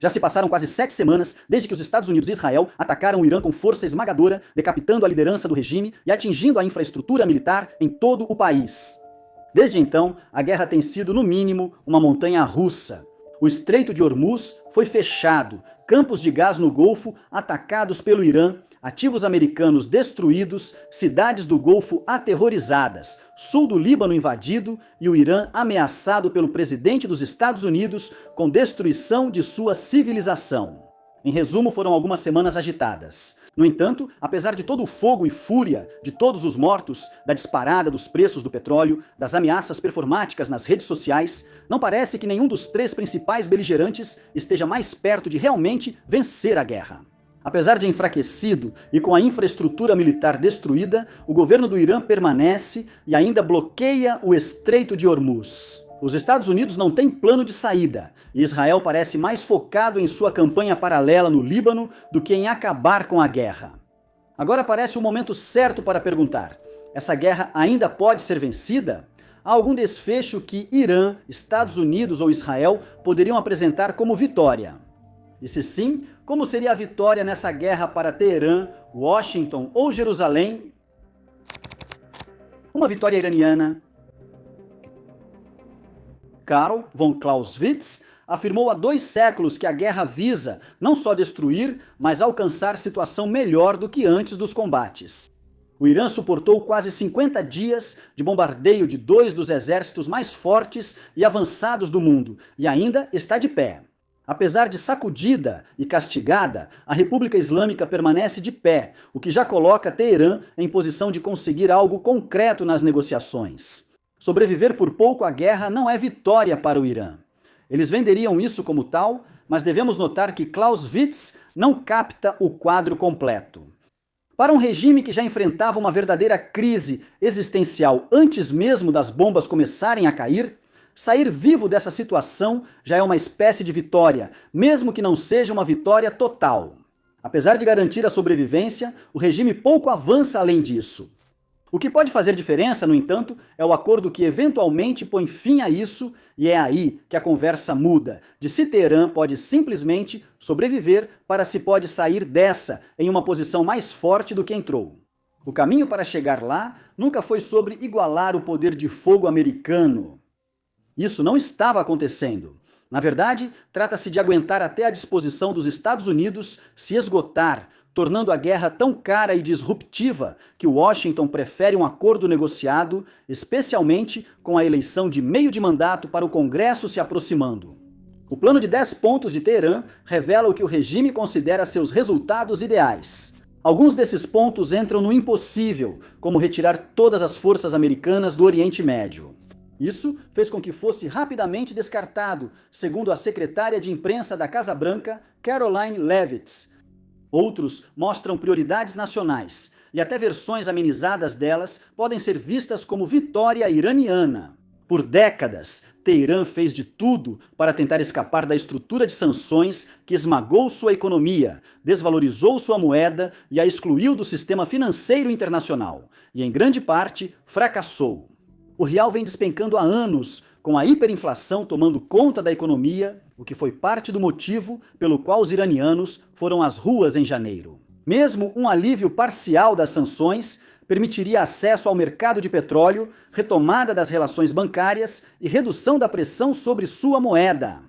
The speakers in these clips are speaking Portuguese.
Já se passaram quase 7 semanas desde que os Estados Unidos e Israel atacaram o Irã com força esmagadora, decapitando a liderança do regime e atingindo a infraestrutura militar em todo o país. Desde então, a guerra tem sido, no mínimo, uma montanha-russa. O Estreito de Hormuz foi fechado, campos de gás no Golfo atacados pelo Irã, ativos americanos destruídos, cidades do Golfo aterrorizadas, sul do Líbano invadido e o Irã ameaçado pelo presidente dos Estados Unidos com destruição de sua civilização. Em resumo, foram algumas semanas agitadas. No entanto, apesar de todo o fogo e fúria, de todos os mortos, da disparada dos preços do petróleo, das ameaças performáticas nas redes sociais, não parece que nenhum dos 3 principais beligerantes esteja mais perto de realmente vencer a guerra. Apesar de enfraquecido e com a infraestrutura militar destruída, o governo do Irã permanece e ainda bloqueia o Estreito de Hormuz. Os Estados Unidos não têm plano de saída, e Israel parece mais focado em sua campanha paralela no Líbano do que em acabar com a guerra. Agora parece o momento certo para perguntar: essa guerra ainda pode ser vencida? Há algum desfecho que Irã, Estados Unidos ou Israel poderiam apresentar como vitória? E se sim, como seria a vitória nessa guerra para Teherã, Washington ou Jerusalém? Uma vitória iraniana. Karl von Clausewitz afirmou há 2 séculos que a guerra visa não só destruir, mas alcançar situação melhor do que antes dos combates. O Irã suportou quase 50 dias de bombardeio de 2 dos exércitos mais fortes e avançados do mundo, e ainda está de pé. Apesar de sacudida e castigada, a República Islâmica permanece de pé, o que já coloca Teherã em posição de conseguir algo concreto nas negociações. Sobreviver por pouco à guerra não é vitória para o Irã. Eles venderiam isso como tal, mas devemos notar que Clausewitz não capta o quadro completo. Para um regime que já enfrentava uma verdadeira crise existencial antes mesmo das bombas começarem a cair, sair vivo dessa situação já é uma espécie de vitória, mesmo que não seja uma vitória total. Apesar de garantir a sobrevivência, o regime pouco avança além disso. O que pode fazer diferença, no entanto, é o acordo que eventualmente põe fim a isso, e é aí que a conversa muda, de se Teherã pode simplesmente sobreviver para se pode sair dessa em uma posição mais forte do que entrou. O caminho para chegar lá nunca foi sobre igualar o poder de fogo americano. Isso não estava acontecendo. Na verdade, trata-se de aguentar até a disposição dos Estados Unidos se esgotar, tornando a guerra tão cara e disruptiva que Washington prefere um acordo negociado, especialmente com a eleição de meio de mandato para o Congresso se aproximando. O plano de 10 pontos de Teherã revela o que o regime considera seus resultados ideais. Alguns desses pontos entram no impossível, como retirar todas as forças americanas do Oriente Médio. Isso fez com que fosse rapidamente descartado, segundo a secretária de imprensa da Casa Branca, Caroline Leavitt. Outros mostram prioridades nacionais, e até versões amenizadas delas podem ser vistas como vitória iraniana. Por décadas, Teherã fez de tudo para tentar escapar da estrutura de sanções que esmagou sua economia, desvalorizou sua moeda e a excluiu do sistema financeiro internacional, e em grande parte fracassou. O real vem despencando há anos, com a hiperinflação tomando conta da economia, o que foi parte do motivo pelo qual os iranianos foram às ruas em janeiro. Mesmo um alívio parcial das sanções permitiria acesso ao mercado de petróleo, retomada das relações bancárias e redução da pressão sobre sua moeda.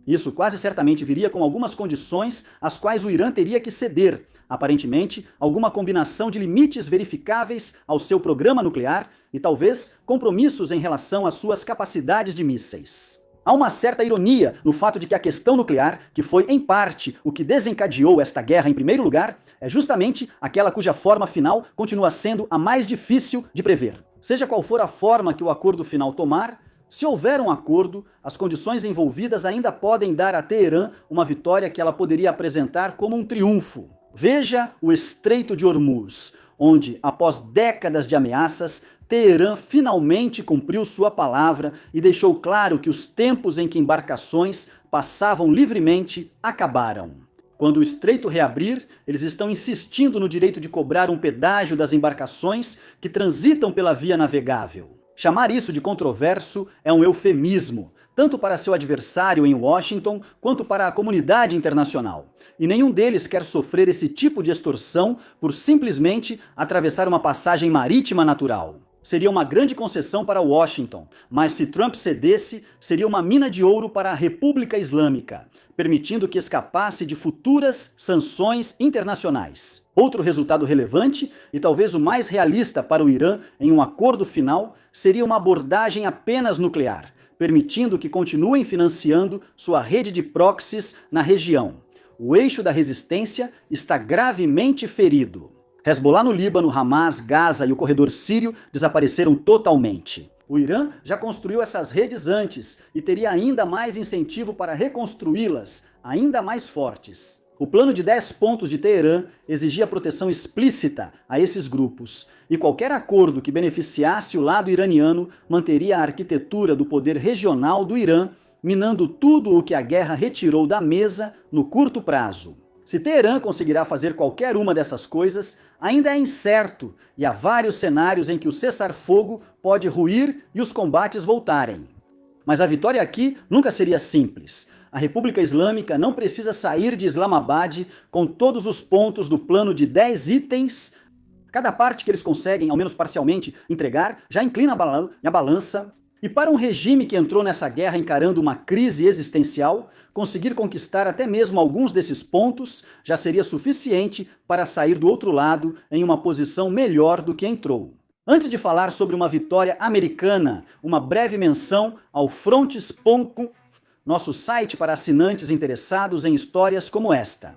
Isso quase certamente viria com algumas condições às quais o Irã teria que ceder, aparentemente alguma combinação de limites verificáveis ao seu programa nuclear e talvez compromissos em relação às suas capacidades de mísseis. Há uma certa ironia no fato de que a questão nuclear, que foi em parte o que desencadeou esta guerra em primeiro lugar, é justamente aquela cuja forma final continua sendo a mais difícil de prever. Seja qual for a forma que o acordo final tomar, se houver um acordo, as condições envolvidas ainda podem dar a Teherã uma vitória que ela poderia apresentar como um triunfo. Veja o Estreito de Hormuz, onde, após décadas de ameaças, Teherã finalmente cumpriu sua palavra e deixou claro que os tempos em que embarcações passavam livremente acabaram. Quando o estreito reabrir, eles estão insistindo no direito de cobrar um pedágio das embarcações que transitam pela via navegável. Chamar isso de controverso é um eufemismo. tanto para seu adversário em Washington quanto para a comunidade internacional. E nenhum deles quer sofrer esse tipo de extorsão por simplesmente atravessar uma passagem marítima natural. Seria uma grande concessão para Washington, mas se Trump cedesse, seria uma mina de ouro para a República Islâmica, permitindo que escapasse de futuras sanções internacionais. Outro resultado relevante, e talvez o mais realista para o Irã em um acordo final, seria uma abordagem apenas nuclear, permitindo que continuem financiando sua rede de proxies na região. O eixo da resistência está gravemente ferido. Hezbollah no Líbano, Hamas, Gaza e o corredor sírio desapareceram totalmente. O Irã já construiu essas redes antes e teria ainda mais incentivo para reconstruí-las, ainda mais fortes. O plano de 10 pontos de Teherã exigia proteção explícita a esses grupos, e qualquer acordo que beneficiasse o lado iraniano manteria a arquitetura do poder regional do Irã, minando tudo o que a guerra retirou da mesa no curto prazo. Se Teherã conseguirá fazer qualquer uma dessas coisas, ainda é incerto, e há vários cenários em que o cessar-fogo pode ruir e os combates voltarem. Mas a vitória aqui nunca seria simples. A República Islâmica não precisa sair de Islamabad com todos os pontos do plano de 10 itens. Cada parte que eles conseguem, ao menos parcialmente, entregar, já inclina a balança. E para um regime que entrou nessa guerra encarando uma crise existencial, conseguir conquistar até mesmo alguns desses pontos já seria suficiente para sair do outro lado em uma posição melhor do que entrou. Antes de falar sobre uma vitória americana, uma breve menção ao Frontes.com, nosso site para assinantes interessados em histórias como esta.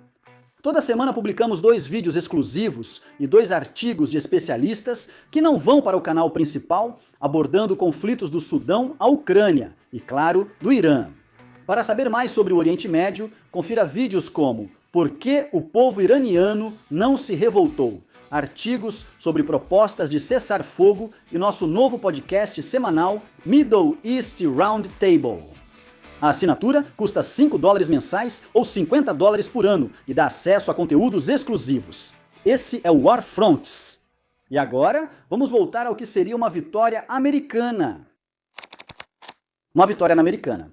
Toda semana publicamos 2 vídeos exclusivos e 2 artigos de especialistas que não vão para o canal principal, abordando conflitos do Sudão à Ucrânia e, claro, do Irã. Para saber mais sobre o Oriente Médio, confira vídeos como Por que o povo iraniano não se revoltou? Artigos sobre propostas de cessar-fogo e nosso novo podcast semanal Middle East Roundtable. A assinatura custa $5 mensais ou $50 por ano e dá acesso a conteúdos exclusivos. Esse é o War Fronts. E agora, vamos voltar ao que seria uma vitória americana. Uma vitória americana.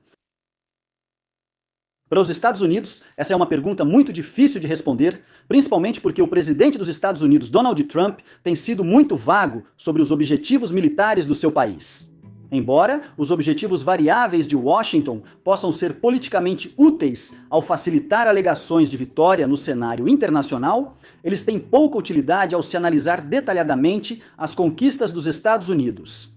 Para os Estados Unidos, essa é uma pergunta muito difícil de responder, principalmente porque o presidente dos Estados Unidos, Donald Trump, tem sido muito vago sobre os objetivos militares do seu país. Embora os objetivos variáveis de Washington possam ser politicamente úteis ao facilitar alegações de vitória no cenário internacional, eles têm pouca utilidade ao se analisar detalhadamente as conquistas dos Estados Unidos.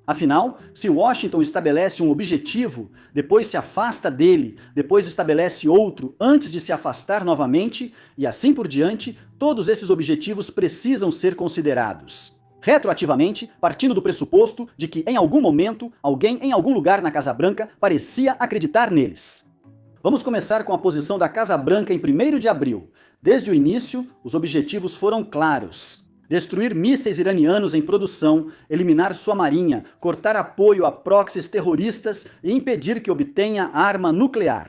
Afinal, se Washington estabelece um objetivo, depois se afasta dele, depois estabelece outro antes de se afastar novamente, e assim por diante, todos esses objetivos precisam ser considerados. Retroativamente, partindo do pressuposto de que em algum momento, alguém em algum lugar na Casa Branca parecia acreditar neles. Vamos começar com a posição da Casa Branca em 1º de abril. Desde o início, os objetivos foram claros. Destruir mísseis iranianos em produção, eliminar sua marinha, cortar apoio a proxies terroristas e impedir que obtenha arma nuclear.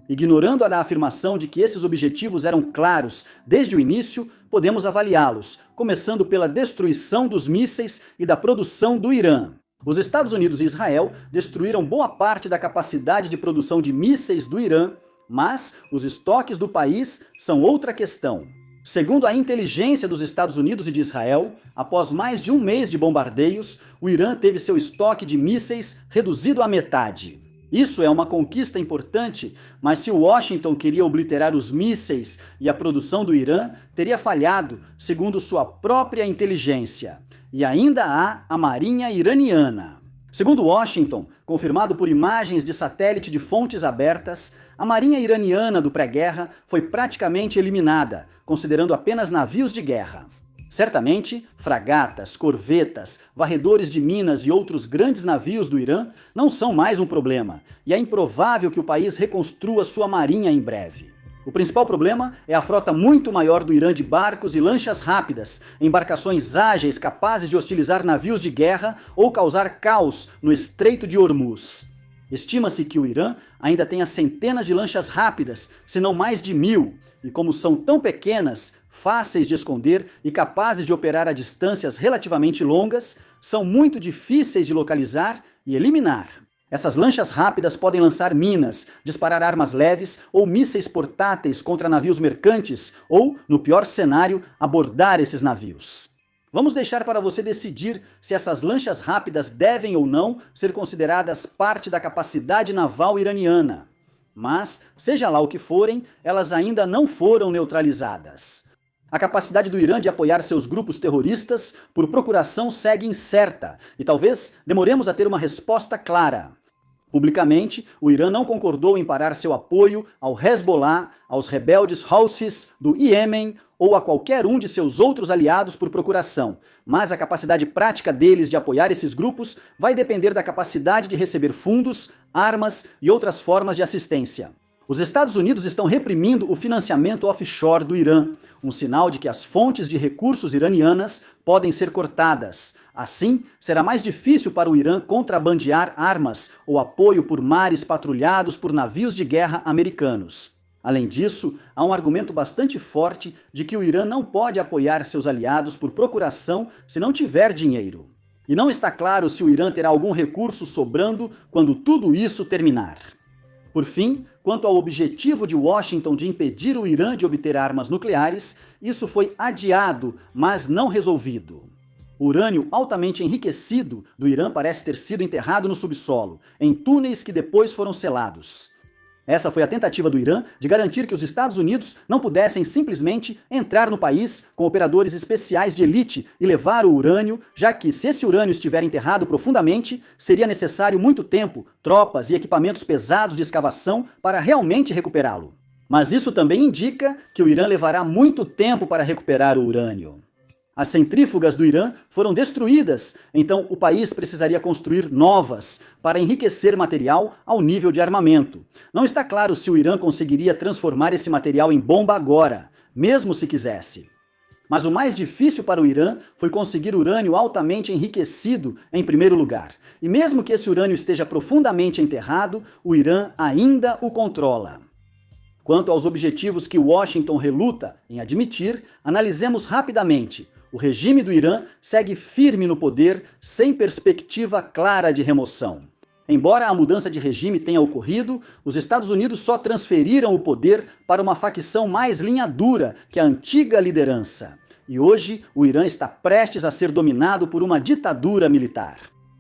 Ignorando a afirmação de que esses objetivos eram claros desde o início, podemos avaliá-los, começando pela destruição dos mísseis e da produção do Irã. Os Estados Unidos e Israel destruíram boa parte da capacidade de produção de mísseis do Irã, mas os estoques do país são outra questão. Segundo a inteligência dos Estados Unidos e de Israel, após mais de um mês de bombardeios, o Irã teve seu estoque de mísseis reduzido à metade. Isso é uma conquista importante, mas se Washington queria obliterar os mísseis e a produção do Irã, teria falhado, segundo sua própria inteligência. E ainda há a marinha iraniana. Segundo Washington, confirmado por imagens de satélite de fontes abertas, a marinha iraniana do pré-guerra foi praticamente eliminada, considerando apenas navios de guerra. Certamente, fragatas, corvetas, varredores de minas e outros grandes navios do Irã não são mais um problema, e é improvável que o país reconstrua sua marinha em breve. O principal problema é a frota muito maior do Irã de barcos e lanchas rápidas, embarcações ágeis capazes de hostilizar navios de guerra ou causar caos no Estreito de Hormuz. Estima-se que o Irã ainda tenha centenas de lanchas rápidas, se não mais de 1000, e como são tão pequenas, fáceis de esconder e capazes de operar a distâncias relativamente longas, são muito difíceis de localizar e eliminar. Essas lanchas rápidas podem lançar minas, disparar armas leves ou mísseis portáteis contra navios mercantes ou, no pior cenário, abordar esses navios. Vamos deixar para você decidir se essas lanchas rápidas devem ou não ser consideradas parte da capacidade naval iraniana. Mas, seja lá o que forem, elas ainda não foram neutralizadas. A capacidade do Irã de apoiar seus grupos terroristas por procuração segue incerta e talvez demoremos a ter uma resposta clara. Publicamente, o Irã não concordou em parar seu apoio ao Hezbollah, aos rebeldes Houthis do Iêmen ou a qualquer um de seus outros aliados por procuração, mas a capacidade prática deles de apoiar esses grupos vai depender da capacidade de receber fundos, armas e outras formas de assistência. Os Estados Unidos estão reprimindo o financiamento offshore do Irã, um sinal de que as fontes de recursos iranianas podem ser cortadas. Assim, será mais difícil para o Irã contrabandear armas ou apoio por mares patrulhados por navios de guerra americanos. Além disso, há um argumento bastante forte de que o Irã não pode apoiar seus aliados por procuração se não tiver dinheiro. E não está claro se o Irã terá algum recurso sobrando quando tudo isso terminar. Por fim, quanto ao objetivo de Washington de impedir o Irã de obter armas nucleares, isso foi adiado, mas não resolvido. O urânio altamente enriquecido do Irã parece ter sido enterrado no subsolo, em túneis que depois foram selados. Essa foi a tentativa do Irã de garantir que os Estados Unidos não pudessem simplesmente entrar no país com operadores especiais de elite e levar o urânio, já que, se esse urânio estiver enterrado profundamente, seria necessário muito tempo, tropas e equipamentos pesados de escavação para realmente recuperá-lo. Mas isso também indica que o Irã levará muito tempo para recuperar o urânio. As centrífugas do Irã foram destruídas, então o país precisaria construir novas para enriquecer material ao nível de armamento. Não está claro se o Irã conseguiria transformar esse material em bomba agora, mesmo se quisesse. Mas o mais difícil para o Irã foi conseguir urânio altamente enriquecido em primeiro lugar. E mesmo que esse urânio esteja profundamente enterrado, o Irã ainda o controla. Quanto aos objetivos que Washington reluta em admitir, analisemos rapidamente. O regime do Irã segue firme no poder, sem perspectiva clara de remoção. Embora a mudança de regime tenha ocorrido, os Estados Unidos só transferiram o poder para uma facção mais linha dura que a antiga liderança. E hoje, o Irã está prestes a ser dominado por uma ditadura militar.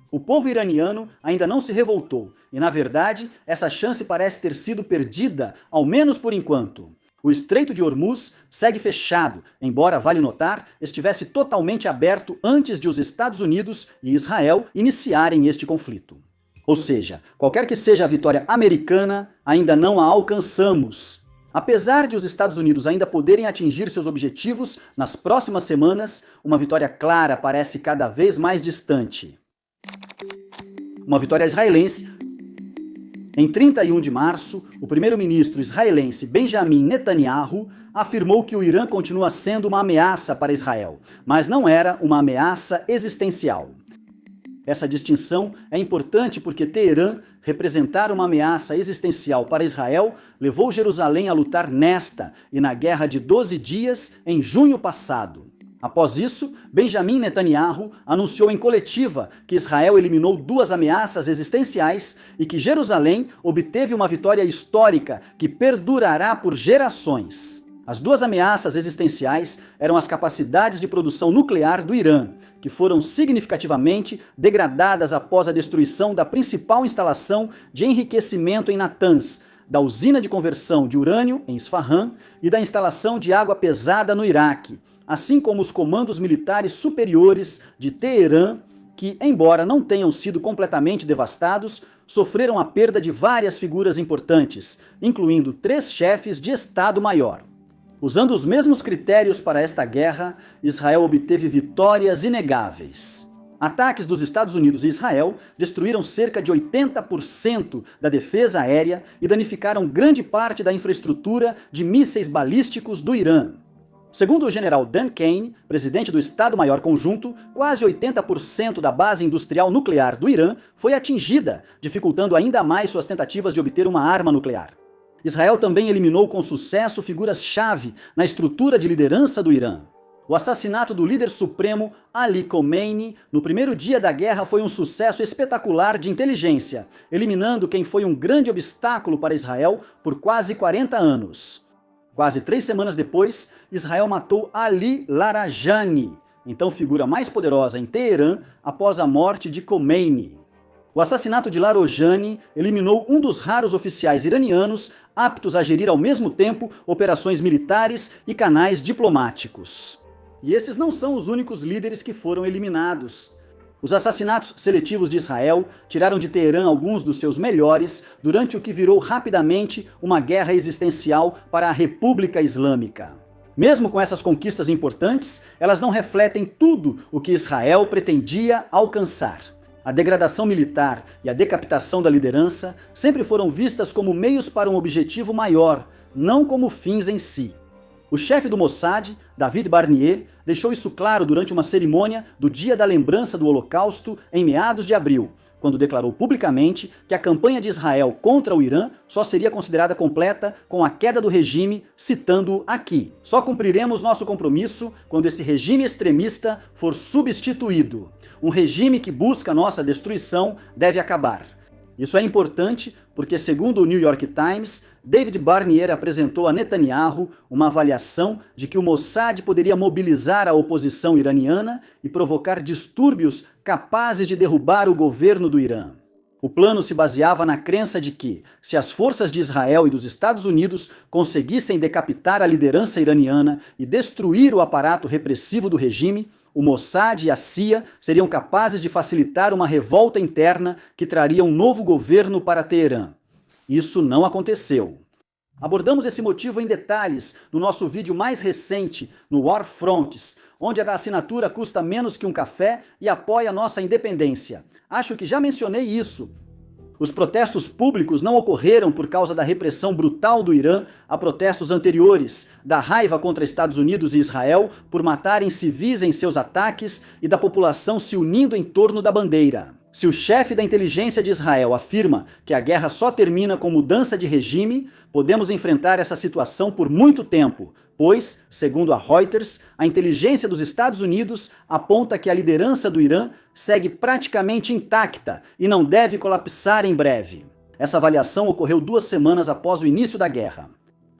O povo iraniano ainda não se revoltou, e na verdade, essa chance parece ter sido perdida, ao menos por enquanto. O Estreito de Hormuz segue fechado, embora, vale notar, estivesse totalmente aberto antes de os Estados Unidos e Israel iniciarem este conflito. Ou seja, qualquer que seja a vitória americana, ainda não a alcançamos. Apesar de os Estados Unidos ainda poderem atingir seus objetivos nas próximas semanas, uma vitória clara parece cada vez mais distante. Uma vitória israelense. Em 31 de março, o primeiro-ministro israelense Benjamin Netanyahu afirmou que o Irã continua sendo uma ameaça para Israel, mas não era uma ameaça existencial. Essa distinção é importante porque Teherã representar uma ameaça existencial para Israel levou Jerusalém a lutar nesta e na Guerra de 12 Dias em junho passado. Após isso, Benjamin Netanyahu anunciou em coletiva que Israel eliminou 2 ameaças existenciais e que Jerusalém obteve uma vitória histórica que perdurará por gerações. As 2 ameaças existenciais eram as capacidades de produção nuclear do Irã, que foram significativamente degradadas após a destruição da principal instalação de enriquecimento em Natanz, da usina de conversão de urânio em Isfahan e da instalação de água pesada no Iraque, assim como os comandos militares superiores de Teherã, que, embora não tenham sido completamente devastados, sofreram a perda de várias figuras importantes, incluindo 3 chefes de Estado-Maior. Usando os mesmos critérios para esta guerra, Israel obteve vitórias inegáveis. Ataques dos Estados Unidos e Israel destruíram cerca de 80% da defesa aérea e danificaram grande parte da infraestrutura de mísseis balísticos do Irã. Segundo o general Dan Kane, presidente do Estado-Maior Conjunto, quase 80% da base industrial nuclear do Irã foi atingida, dificultando ainda mais suas tentativas de obter uma arma nuclear. Israel também eliminou com sucesso figuras-chave na estrutura de liderança do Irã. O assassinato do líder supremo Ali Khomeini no primeiro dia da guerra foi um sucesso espetacular de inteligência, eliminando quem foi um grande obstáculo para Israel por quase 40 anos. Quase 3 semanas depois, Israel matou Ali Larijani, então figura mais poderosa em Teherã após a morte de Khomeini. O assassinato de Larijani eliminou um dos raros oficiais iranianos aptos a gerir ao mesmo tempo operações militares e canais diplomáticos. E esses não são os únicos líderes que foram eliminados. Os assassinatos seletivos de Israel tiraram de Teherã alguns dos seus melhores durante o que virou rapidamente uma guerra existencial para a República Islâmica. Mesmo com essas conquistas importantes, elas não refletem tudo o que Israel pretendia alcançar. A degradação militar e a decapitação da liderança sempre foram vistas como meios para um objetivo maior, não como fins em si. O chefe do Mossad, David Barnea, deixou isso claro durante uma cerimônia do Dia da Lembrança do Holocausto em meados de abril, quando declarou publicamente que a campanha de Israel contra o Irã só seria considerada completa com a queda do regime, citando aqui: "Só cumpriremos nosso compromisso quando esse regime extremista for substituído. Um regime que busca nossa destruição deve acabar." Isso é importante porque, segundo o New York Times, David Barnea apresentou a Netanyahu uma avaliação de que o Mossad poderia mobilizar a oposição iraniana e provocar distúrbios capazes de derrubar o governo do Irã. O plano se baseava na crença de que, se as forças de Israel e dos Estados Unidos conseguissem decapitar a liderança iraniana e destruir o aparato repressivo do regime, o Mossad e a CIA seriam capazes de facilitar uma revolta interna que traria um novo governo para Teherã. Isso não aconteceu. Abordamos esse motivo em detalhes no nosso vídeo mais recente, no War Fronts, onde a assinatura custa menos que um café e apoia nossa independência. Acho que já mencionei isso. Os protestos públicos não ocorreram por causa da repressão brutal do Irã a protestos anteriores, da raiva contra Estados Unidos e Israel por matarem civis em seus ataques e da população se unindo em torno da bandeira. Se o chefe da inteligência de Israel afirma que a guerra só termina com mudança de regime, podemos enfrentar essa situação por muito tempo, pois, segundo a Reuters, a inteligência dos Estados Unidos aponta que a liderança do Irã segue praticamente intacta e não deve colapsar em breve. Essa avaliação ocorreu 2 semanas após o início da guerra.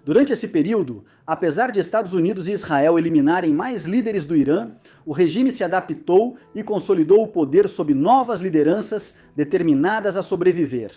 Durante esse período, apesar de Estados Unidos e Israel eliminarem mais líderes do Irã, o regime se adaptou e consolidou o poder sob novas lideranças determinadas a sobreviver.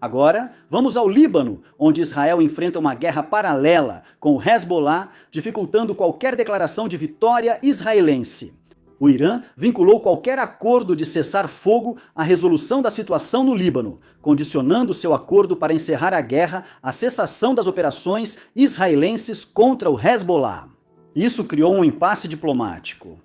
Agora, vamos ao Líbano, onde Israel enfrenta uma guerra paralela com o Hezbollah, dificultando qualquer declaração de vitória israelense. O Irã vinculou qualquer acordo de cessar-fogo à resolução da situação no Líbano, condicionando seu acordo para encerrar a guerra à cessação das operações israelenses contra o Hezbollah. Isso criou um impasse diplomático.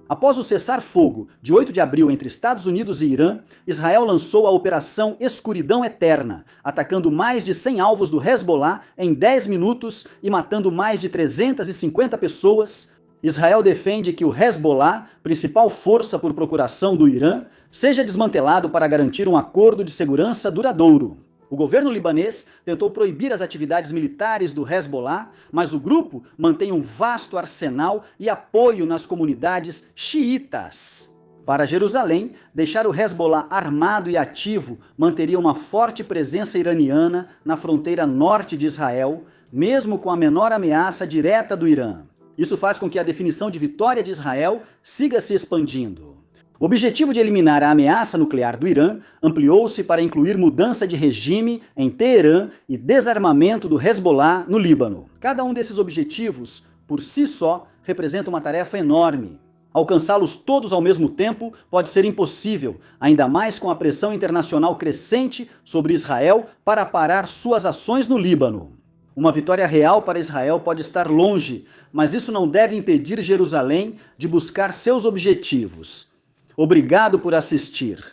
Após o cessar-fogo de 8 de abril entre Estados Unidos e Irã, Israel lançou a Operação Escuridão Eterna, atacando mais de 100 alvos do Hezbollah em 10 minutos e matando mais de 350 pessoas. Israel defende que o Hezbollah, principal força por procuração do Irã, seja desmantelado para garantir um acordo de segurança duradouro. O governo libanês tentou proibir as atividades militares do Hezbollah, mas o grupo mantém um vasto arsenal e apoio nas comunidades xiitas. Para Jerusalém, deixar o Hezbollah armado e ativo manteria uma forte presença iraniana na fronteira norte de Israel, mesmo com a menor ameaça direta do Irã. Isso faz com que a definição de vitória de Israel siga se expandindo. O objetivo de eliminar a ameaça nuclear do Irã ampliou-se para incluir mudança de regime em Teherã e desarmamento do Hezbollah no Líbano. Cada um desses objetivos, por si só, representa uma tarefa enorme. Alcançá-los todos ao mesmo tempo pode ser impossível, ainda mais com a pressão internacional crescente sobre Israel para parar suas ações no Líbano. Uma vitória real para Israel pode estar longe, mas isso não deve impedir Jerusalém de buscar seus objetivos. Obrigado por assistir.